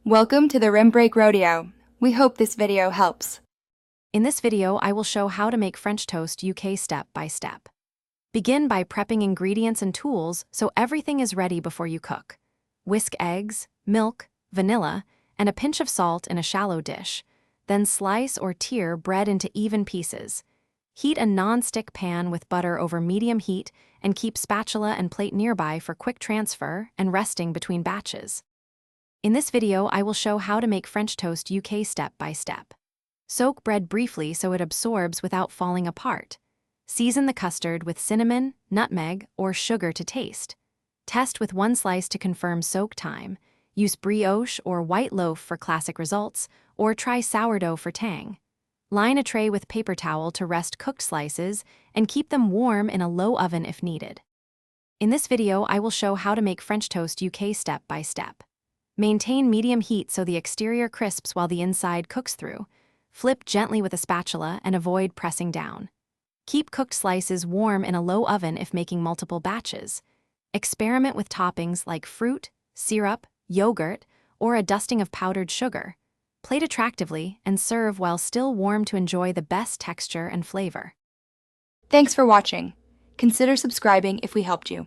Welcome to the Rim Break Rodeo. We hope this video helps. In this video, I will show how to make French toast UK step by step. Begin by prepping ingredients and tools so everything is ready before you cook. Whisk eggs, milk, vanilla, and a pinch of salt in a shallow dish. Then slice or tear bread into even pieces. Heat a non-stick pan with butter over medium heat and keep spatula and plate nearby for quick transfer and resting between batches. In this video, I will show how to make French toast UK step by step. Soak bread briefly so it absorbs without falling apart. Season the custard with cinnamon, nutmeg, or sugar to taste. Test with one slice to confirm soak time. Use brioche or white loaf for classic results, or try sourdough for tang. Line a tray with paper towel to rest cooked slices and keep them warm in a low oven if needed. In this video, I will show how to make French toast UK step by step. Maintain medium heat so the exterior crisps while the inside cooks through. Flip gently with a spatula and avoid pressing down. Keep cooked slices warm in a low oven if making multiple batches. Experiment with toppings like fruit, syrup, yogurt, or a dusting of powdered sugar. Plate attractively and serve while still warm to enjoy the best texture and flavor. Thanks for watching. Consider subscribing if we helped you.